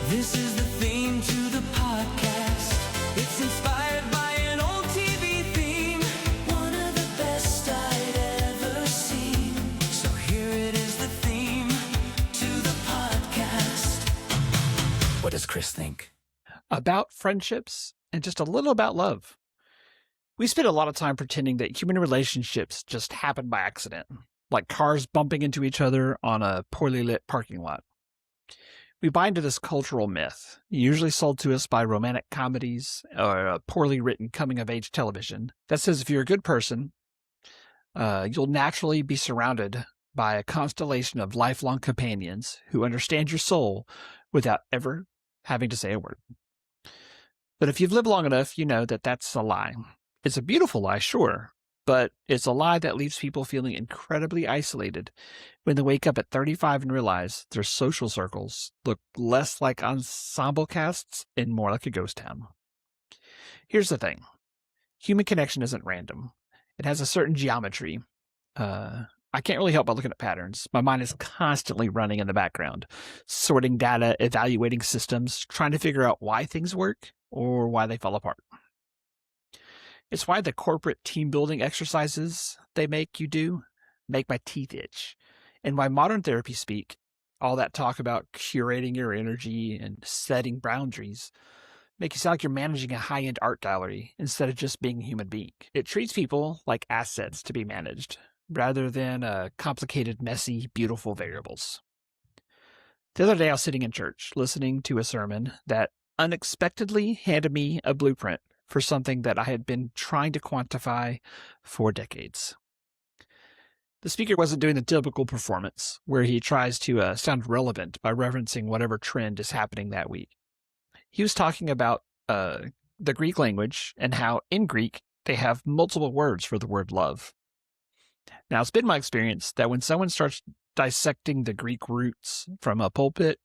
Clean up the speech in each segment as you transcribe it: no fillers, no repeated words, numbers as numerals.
This is the theme to the podcast. It's inspired by an old TV theme, one of the best I'd ever seen. So here it is, the theme to the podcast. What does Chris think? About friendships and just a little about love. We spend a lot of time pretending that human relationships just happen by accident, like cars bumping into each other on a poorly lit parking lot. We buy into this cultural myth, usually sold to us by romantic comedies or a poorly written coming-of-age television, that says if you're a good person, you'll naturally be surrounded by a constellation of lifelong companions who understand your soul without ever having to say a word. But if you've lived long enough, you know that that's a lie. It's a beautiful lie, sure, but it's a lie that leaves people feeling incredibly isolated when they wake up at 35 and realize their social circles look less like ensemble casts and more like a ghost town. Here's the thing. Human connection isn't random. It has a certain geometry. I can't really help by looking at patterns. My mind is constantly running in the background, sorting data, evaluating systems, trying to figure out why things work or why they fall apart. It's why the corporate team building exercises they make you do make my teeth itch, and why modern therapy speak, all that talk about curating your energy and setting boundaries, make you sound like you're managing a high-end art gallery instead of just being a human being. It treats people like assets to be managed, rather than complicated, messy, beautiful variables. The other day I was sitting in church, listening to a sermon that unexpectedly handed me a blueprint for something that I had been trying to quantify for decades. The speaker wasn't doing the typical performance, where he tries to sound relevant by referencing whatever trend is happening that week. He was talking about the Greek language and how in Greek they have multiple words for the word love. Now, it's been my experience that when someone starts dissecting the Greek roots from a pulpit,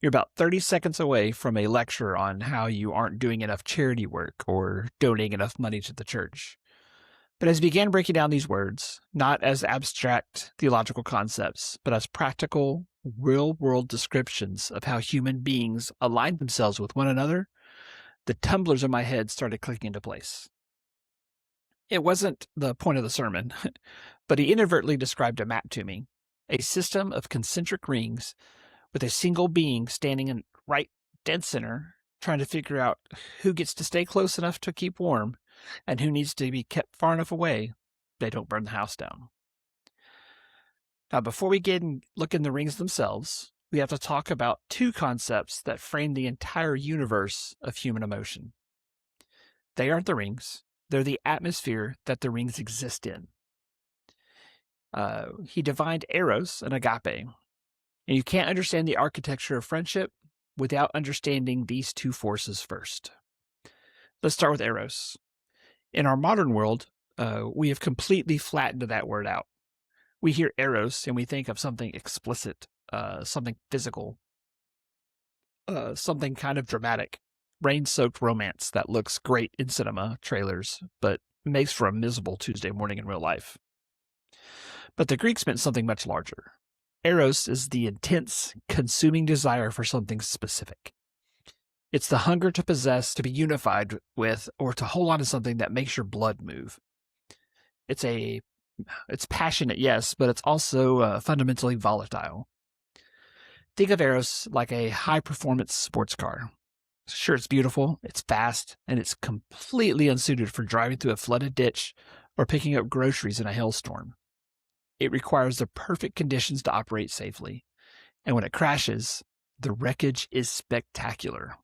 you're about 30 seconds away from a lecture on how you aren't doing enough charity work or donating enough money to the church. But as he began breaking down these words, not as abstract theological concepts, but as practical, real-world descriptions of how human beings align themselves with one another, the tumblers in my head started clicking into place. It wasn't the point of the sermon, but he inadvertently described a map to me, a system of concentric rings with a single being standing in right dead center, trying to figure out who gets to stay close enough to keep warm and who needs to be kept far enough away they don't burn the house down. Now, before we get and look in the rings themselves, we have to talk about two concepts that frame the entire universe of human emotion. They aren't the rings. They're the atmosphere that the rings exist in. He defined eros and agape. And you can't understand the architecture of friendship without understanding these two forces first. Let's start with eros. In our modern world, we have completely flattened that word out. We hear eros and we think of something explicit, something physical, something kind of dramatic, rain-soaked romance that looks great in cinema trailers, but makes for a miserable Tuesday morning in real life. But the Greeks meant something much larger. Eros is the intense, consuming desire for something specific. It's the hunger to possess, to be unified with, or to hold on to something that makes your blood move. It's passionate, yes, but it's also fundamentally volatile. Think of Eros like a high-performance sports car. Sure, it's beautiful, it's fast, and it's completely unsuited for driving through a flooded ditch or picking up groceries in a hailstorm. It requires the perfect conditions to operate safely, and when it crashes, the wreckage is spectacular.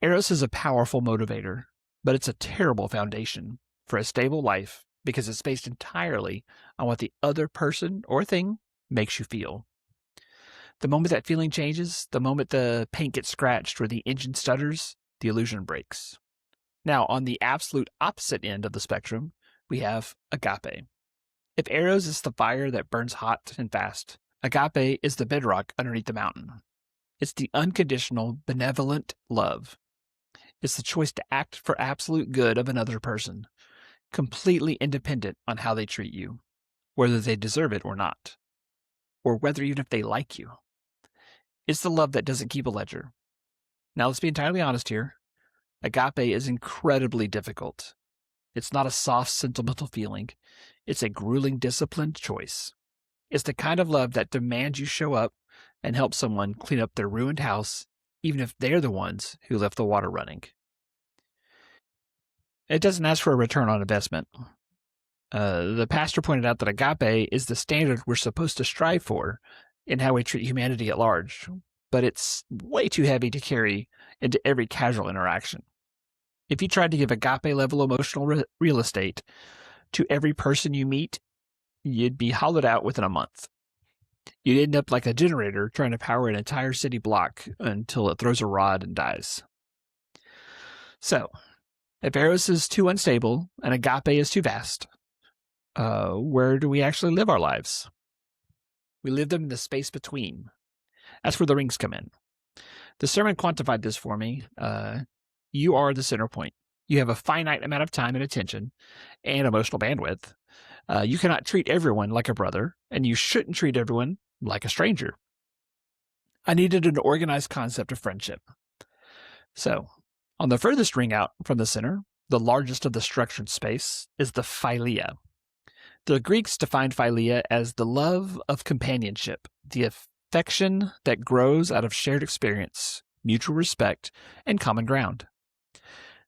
Eros is a powerful motivator, but it's a terrible foundation for a stable life because it's based entirely on what the other person or thing makes you feel. The moment that feeling changes, the moment the paint gets scratched or the engine stutters, the illusion breaks. Now, on the absolute opposite end of the spectrum, we have agape. If eros is the fire that burns hot and fast, agape is the bedrock underneath the mountain. It's the unconditional, benevolent love. It's the choice to act for absolute good of another person, completely independent on how they treat you, whether they deserve it or not, or whether even if they like you. It's the love that doesn't keep a ledger. Now, let's be entirely honest here. Agape is incredibly difficult. It's not a soft, sentimental feeling. It's a grueling, disciplined choice. It's the kind of love that demands you show up and help someone clean up their ruined house, even if they're the ones who left the water running. It doesn't ask for a return on investment. The pastor pointed out that agape is the standard we're supposed to strive for in how we treat humanity at large, but it's way too heavy to carry into every casual interaction. If you tried to give agape-level emotional real estate to every person you meet, you'd be hollowed out within a month. You'd end up like a generator trying to power an entire city block until it throws a rod and dies. So, if Eros is too unstable and agape is too vast, where do we actually live our lives? We live them in the space between. That's where the rings come in. The sermon quantified this for me. You are the center point. You have a finite amount of time and attention and emotional bandwidth. You cannot treat everyone like a brother, and you shouldn't treat everyone like a stranger. I needed an organized concept of friendship. So, on the furthest ring out from the center, the largest of the structured space, is the philia. The Greeks defined philia as the love of companionship, the affection that grows out of shared experience, mutual respect, and common ground.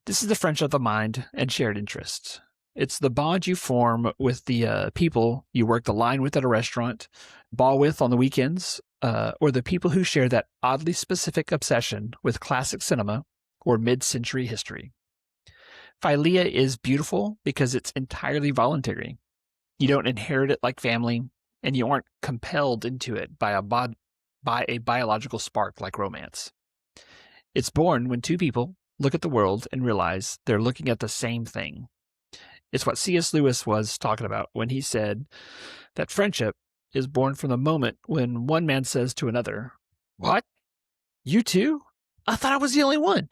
This is the friendship of the mind and shared interests. It's the bond you form with the people you work the line with at a restaurant, ball with on the weekends, or the people who share that oddly specific obsession with classic cinema or mid-century history. Philia is beautiful because it's entirely voluntary. You don't inherit it like family, and you aren't compelled into it by a biological spark like romance. It's born when two people look at the world and realize they're looking at the same thing. It's what C.S. Lewis was talking about when he said that friendship is born from the moment when one man says to another, "What? You too? I thought I was the only one."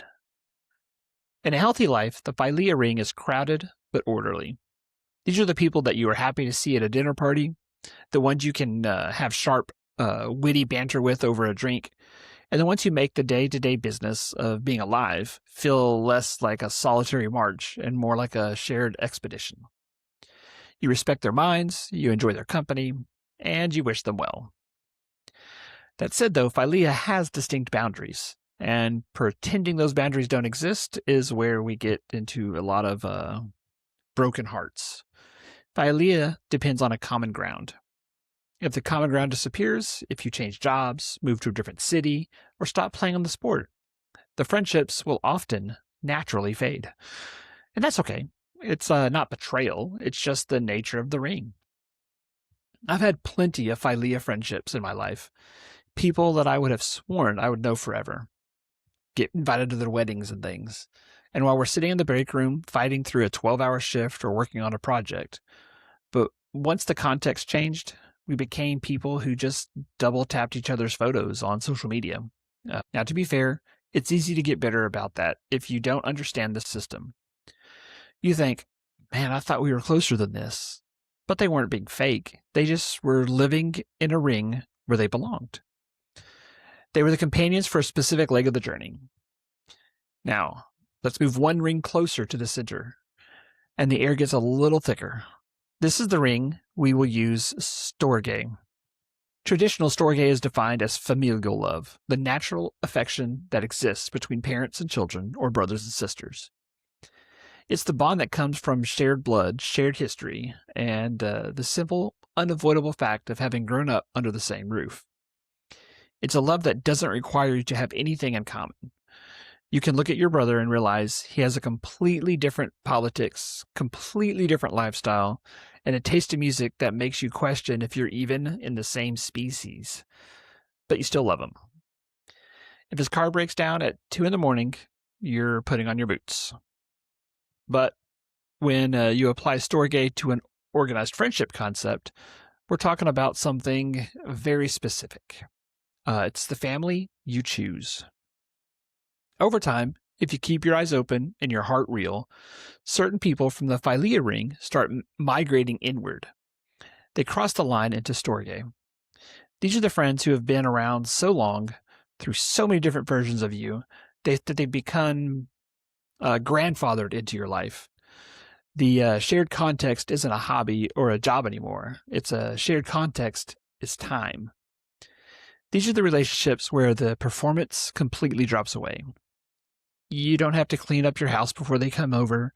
In a healthy life, the philia ring is crowded but orderly. These are the people that you are happy to see at a dinner party, the ones you can have sharp, witty banter with over a drink, and the ones who make the day-to-day business of being alive feel less like a solitary march and more like a shared expedition. You respect their minds, you enjoy their company, and you wish them well. That said, though, philia has distinct boundaries, and pretending those boundaries don't exist is where we get into a lot of broken hearts. Philia depends on a common ground. If the common ground disappears, if you change jobs, move to a different city, or stop playing on the sport, the friendships will often naturally fade. And that's okay. It's not betrayal. It's just the nature of the ring. I've had plenty of philia friendships in my life. People that I would have sworn I would know forever. Get invited to their weddings and things. And while we're sitting in the break room, fighting through a 12-hour shift or working on a project. But once the context changed, we became people who just double-tapped each other's photos on social media. Now, to be fair, it's easy to get bitter about that if you don't understand the system. You think, man, I thought we were closer than this. But they weren't being fake. They just were living in a ring where they belonged. They were the companions for a specific leg of the journey. Now, let's move one ring closer to the center, and the air gets a little thicker. This is the ring we will use storge. Traditional storge is defined as familial love, the natural affection that exists between parents and children or brothers and sisters. It's the bond that comes from shared blood, shared history, and the simple, unavoidable fact of having grown up under the same roof. It's a love that doesn't require you to have anything in common. You can look at your brother and realize he has a completely different politics, completely different lifestyle, and a taste of music that makes you question if you're even in the same species. But you still love him. If his car breaks down at 2 a.m, you're putting on your boots. But when you apply storge to an organized friendship concept, we're talking about something very specific. It's the family you choose. Over time, if you keep your eyes open and your heart real, certain people from the philia ring start migrating inward. They cross the line into storge. These are the friends who have been around so long, through so many different versions of you that they become grandfathered into your life. The shared context isn't a hobby or a job anymore. It's a shared context is time. These are the relationships where the performance completely drops away. You don't have to clean up your house before they come over.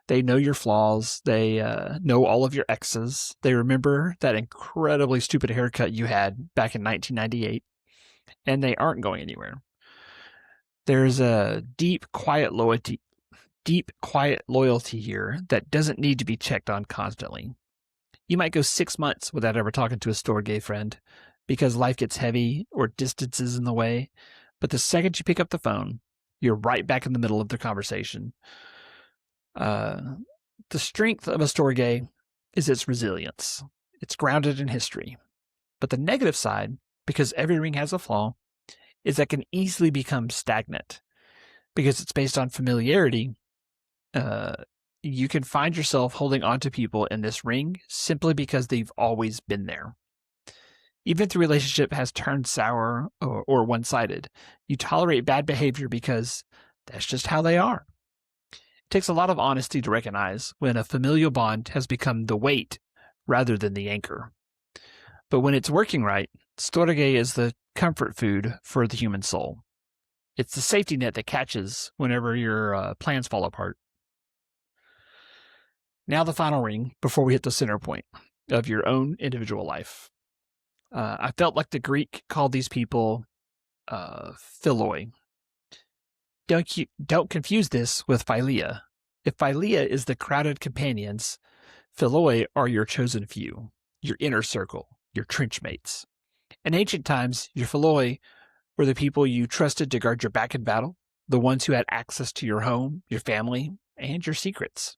They know your flaws. They know all of your exes. They remember that incredibly stupid haircut you had back in 1998, and they aren't going anywhere. There's a deep, quiet loyalty here that doesn't need to be checked on constantly. You might go 6 months without ever talking to a store gay friend because life gets heavy or distance is in the way, but the second you pick up the phone, you're right back in the middle of the conversation. The strength of a store gay is its resilience. It's grounded in history. But the negative side, because every ring has a flaw, is that it can easily become stagnant. Because it's based on familiarity, you can find yourself holding on to people in this ring simply because they've always been there. Even if the relationship has turned sour or one-sided, you tolerate bad behavior because that's just how they are. It takes a lot of honesty to recognize when a familial bond has become the weight rather than the anchor. But when it's working right, storge is the comfort food for the human soul. It's the safety net that catches whenever your plans fall apart. Now the final ring before we hit the center point of your own individual life. I felt like the Greek called these people philoi. Don't confuse this with philia. If philia is the crowded companions, philoi are your chosen few, your inner circle, your trench mates. In ancient times, your philoi were the people you trusted to guard your back in battle, the ones who had access to your home, your family, and your secrets.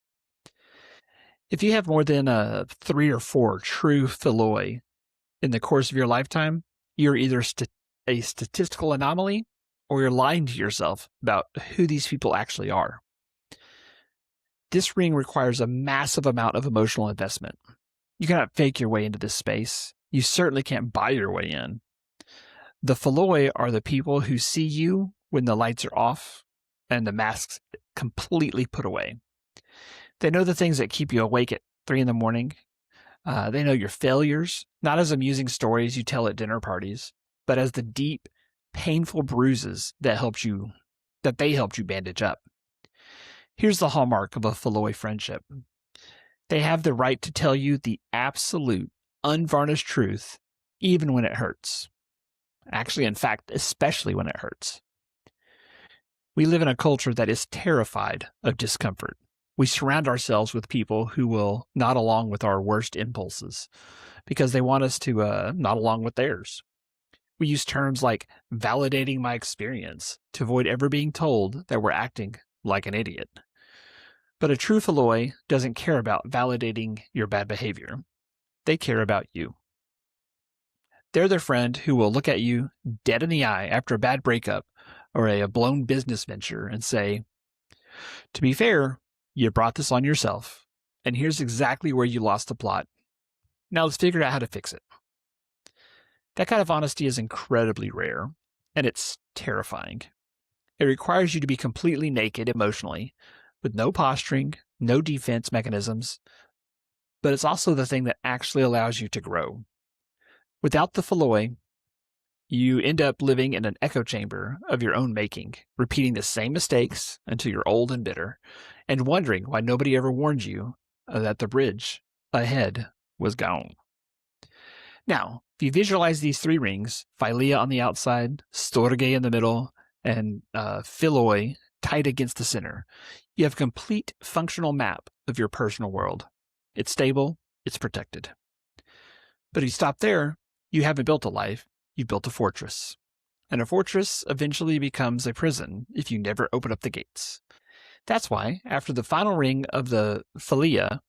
If you have more than 3 or 4 true philoi in the course of your lifetime, you're either a statistical anomaly or you're lying to yourself about who these people actually are. This ring requires a massive amount of emotional investment. You cannot fake your way into this space. You certainly can't buy your way in. The philoi are the people who see you when the lights are off and the mask's completely put away. They know the things that keep you awake at 3 in the morning. They know your failures, not as amusing stories you tell at dinner parties, but as the deep, painful bruises that they helped you bandage up. Here's the hallmark of a philoi friendship. They have the right to tell you the absolute, unvarnished truth, even when it hurts. Actually, in fact, especially when it hurts. We live in a culture that is terrified of discomfort. We surround ourselves with people who will nod along with our worst impulses because they want us to nod along with theirs. We use terms like validating my experience to avoid ever being told that we're acting like an idiot. But a true philoi doesn't care about validating your bad behavior. They care about you. They're the friend who will look at you dead in the eye after a bad breakup or a blown business venture and say, "To be fair, you brought this on yourself, and here's exactly where you lost the plot. Now let's figure out how to fix it." That kind of honesty is incredibly rare, and it's terrifying. It requires you to be completely naked emotionally, with no posturing, no defense mechanisms, but it's also the thing that actually allows you to grow. Without the philoi, you end up living in an echo chamber of your own making, repeating the same mistakes until you're old and bitter, and wondering why nobody ever warned you that the bridge ahead was gone. Now, if you visualize these 3 rings, philia on the outside, storge in the middle, and philoi tight against the center, you have a complete functional map of your personal world. It's stable, it's protected. But if you stop there, you haven't built a life, you've built a fortress. And a fortress eventually becomes a prison if you never open up the gates. That's why, after the final ring of the philia,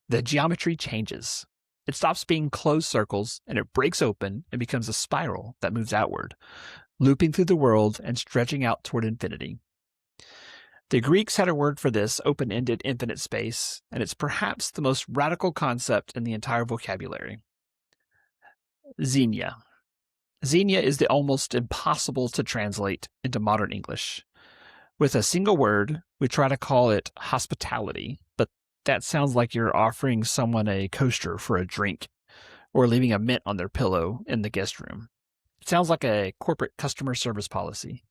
the geometry changes. It stops being closed circles and it breaks open and becomes a spiral that moves outward, looping through the world and stretching out toward infinity. The Greeks had a word for this open-ended infinite space, and it's perhaps the most radical concept in the entire vocabulary. Xenia. Xenia is the almost impossible to translate into modern English. With a single word, we try to call it hospitality, but that sounds like you're offering someone a coaster for a drink or leaving a mint on their pillow in the guest room. It sounds like a corporate customer service policy.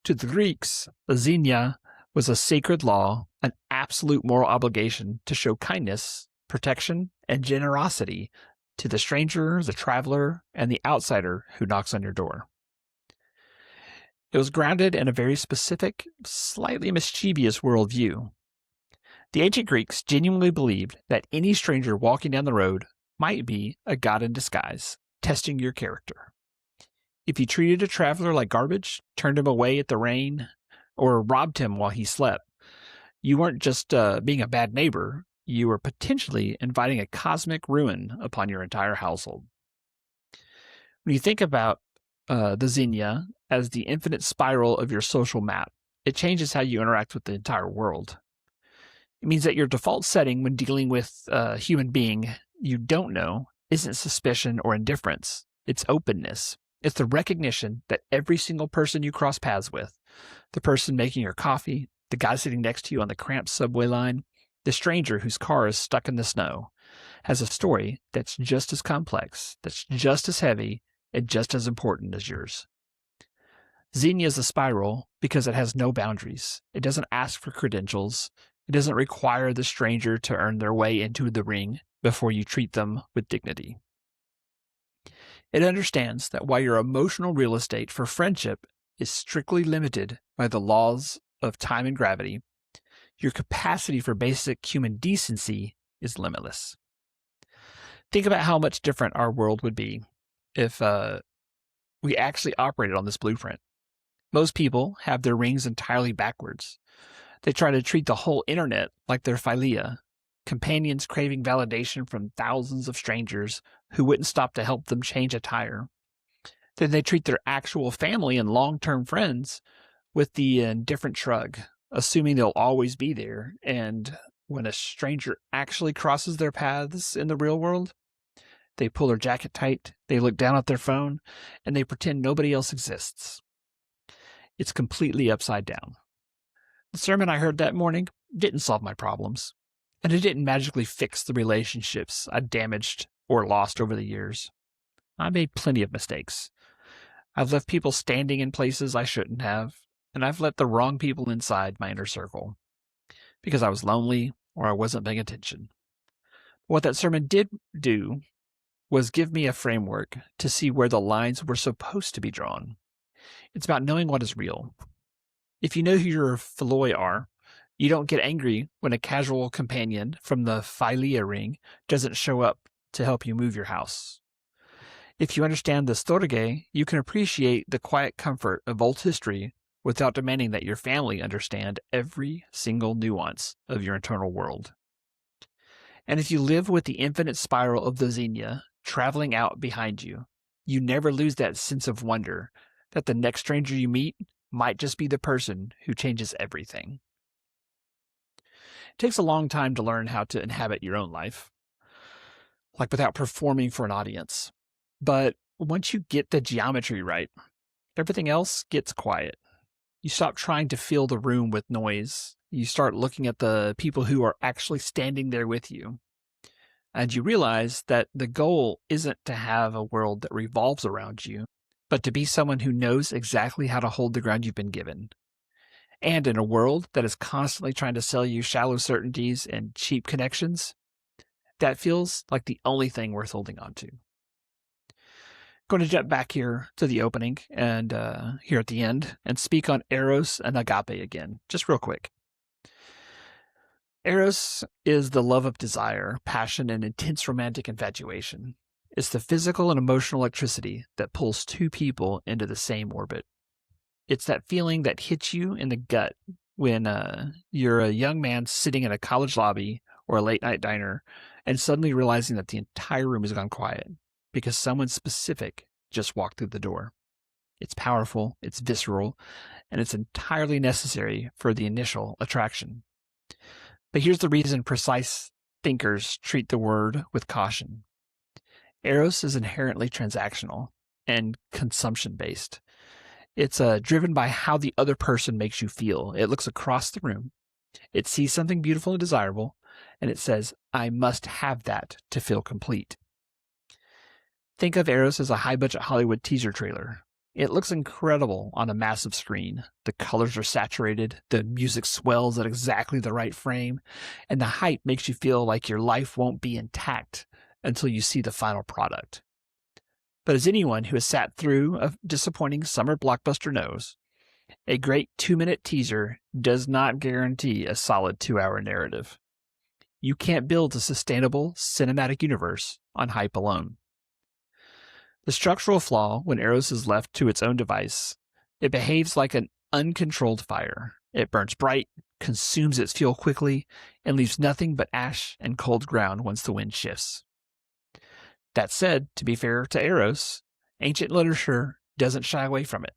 To the Greeks, xenia was a sacred law, an absolute moral obligation to show kindness, protection, and generosity to the stranger, the traveler, and the outsider who knocks on your door. It was grounded in a very specific, slightly mischievous worldview. The ancient Greeks genuinely believed that any stranger walking down the road might be a god in disguise, testing your character. If you treated a traveler like garbage, turned him away at the rain, or robbed him while he slept, you weren't just being a bad neighbor, you were potentially inviting a cosmic ruin upon your entire household. When you think about the xenia as the infinite spiral of your social map, it changes how you interact with the entire world. It means that your default setting when dealing with a human being you don't know isn't suspicion or indifference. It's openness. It's the recognition that every single person you cross paths with, the person making your coffee, the guy sitting next to you on the cramped subway line, the stranger whose car is stuck in the snow, has a story that's just as complex, that's just as heavy, and just as important as yours. Xenia is a spiral because it has no boundaries. It doesn't ask for credentials. It doesn't require the stranger to earn their way into the ring before you treat them with dignity. It understands that while your emotional real estate for friendship is strictly limited by the laws of time and gravity, your capacity for basic human decency is limitless. Think about how much different our world would be if we actually operated on this blueprint. Most people have their rings entirely backwards. They try to treat the whole internet like they're philia, companions craving validation from thousands of strangers who wouldn't stop to help them change a tire. Then they treat their actual family and long-term friends with the indifferent shrug, assuming they'll always be there. And when a stranger actually crosses their paths in the real world, they pull their jacket tight, they look down at their phone, and they pretend nobody else exists. It's completely upside down. The sermon I heard that morning didn't solve my problems, and it didn't magically fix the relationships I damaged or lost over the years. I made plenty of mistakes. I've left people standing in places I shouldn't have, and I've let the wrong people inside my inner circle because I was lonely or I wasn't paying attention. What that sermon did do was give me a framework to see where the lines were supposed to be drawn. It's about knowing what is real. If you know who your philoi are, you don't get angry when a casual companion from the philia ring doesn't show up to help you move your house. If you understand the storge, you can appreciate the quiet comfort of old history without demanding that your family understand every single nuance of your internal world. And if you live with the infinite spiral of the xenia traveling out behind you, you never lose that sense of wonder that the next stranger you meet might just be the person who changes everything. It takes a long time to learn how to inhabit your own life, like without performing for an audience. But once you get the geometry right, everything else gets quiet. You stop trying to fill the room with noise. You start looking at the people who are actually standing there with you. And you realize that the goal isn't to have a world that revolves around you, but to be someone who knows exactly how to hold the ground you've been given. And in a world that is constantly trying to sell you shallow certainties and cheap connections, that feels like the only thing worth holding on to. Going to jump back here to the opening and here at the end and speak on Eros and Agape again, just real quick. Eros is the love of desire, passion, and intense romantic infatuation. It's the physical and emotional electricity that pulls two people into the same orbit. It's that feeling that hits you in the gut when you're a young man sitting in a college lobby or a late-night diner and suddenly realizing that the entire room has gone quiet because someone specific just walked through the door. It's powerful, it's visceral, and it's entirely necessary for the initial attraction. But here's the reason precise thinkers treat the word with caution. Eros is inherently transactional. and consumption-based. It's driven by how the other person makes you feel. It looks across the room, it sees something beautiful and desirable, and it says, I must have that to feel complete. Think of Eros as a high-budget Hollywood teaser trailer. It looks incredible on a massive screen. The colors are saturated, the music swells at exactly the right frame, and the hype makes you feel like your life won't be intact until you see the final product. But as anyone who has sat through a disappointing summer blockbuster knows, a great 2-minute teaser does not guarantee a solid 2-hour narrative. You can't build a sustainable cinematic universe on hype alone. The structural flaw when Eros is left to its own device, it behaves like an uncontrolled fire. It burns bright, consumes its fuel quickly, and leaves nothing but ash and cold ground once the wind shifts. That said, to be fair to Eros, ancient literature doesn't shy away from it.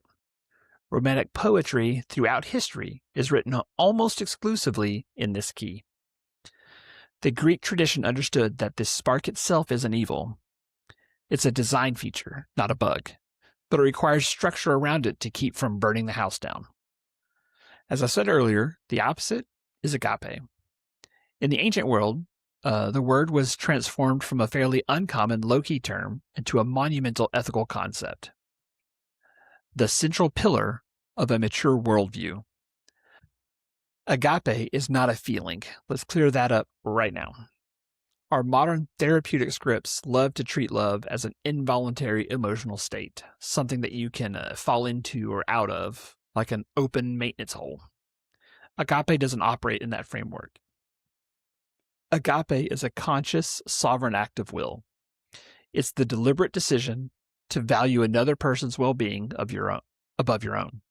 Romantic poetry throughout history is written almost exclusively in this key. The Greek tradition understood that this spark itself isn't evil. It's a design feature, not a bug, but it requires structure around it to keep from burning the house down. As I said earlier, the opposite is agape. In the ancient world, the word was transformed from a fairly uncommon low-key term into a monumental ethical concept. The central pillar of a mature worldview. Agape is not a feeling. Let's clear that up right now. Our modern therapeutic scripts love to treat love as an involuntary emotional state, something that you can fall into or out of, like an open maintenance hole. Agape doesn't operate in that framework. Agape is a conscious, sovereign act of will. It's the deliberate decision to value another person's well-being above your own,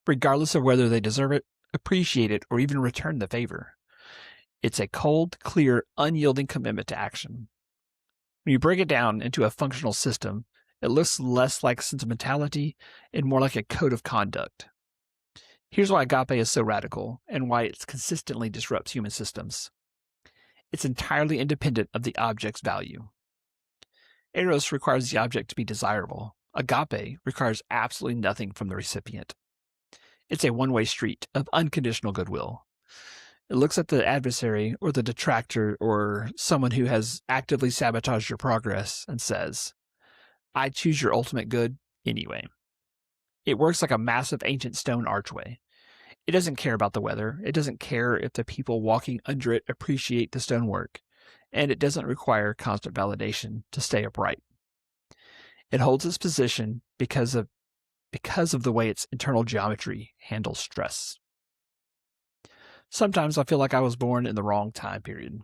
regardless of whether they deserve it, appreciate it, or even return the favor. It's a cold, clear, unyielding commitment to action. When you break it down into a functional system, it looks less like sentimentality and more like a code of conduct. Here's why agape is so radical and why it consistently disrupts human systems. It's entirely independent of the object's value. Eros requires the object to be desirable. Agape requires absolutely nothing from the recipient. It's a one-way street of unconditional goodwill. It looks at the adversary or the detractor or someone who has actively sabotaged your progress and says, I choose your ultimate good anyway. It works like a massive ancient stone archway. It doesn't care about the weather. It doesn't care if the people walking under it appreciate the stonework. And it doesn't require constant validation to stay upright. It holds its position because of the way its internal geometry handles stress. Sometimes I feel like I was born in the wrong time period.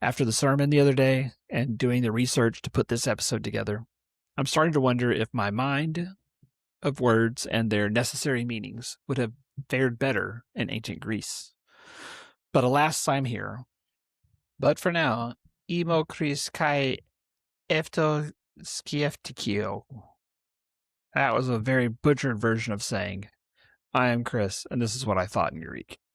After the sermon the other day and doing the research to put this episode together, I'm starting to wonder if my mind of words and their necessary meanings would have fared better in ancient Greece. But alas, I'm here. But for now, imo Chris kai efto skieftikio. That was a very butchered version of saying, I am Chris, and this is what I thought in Greek.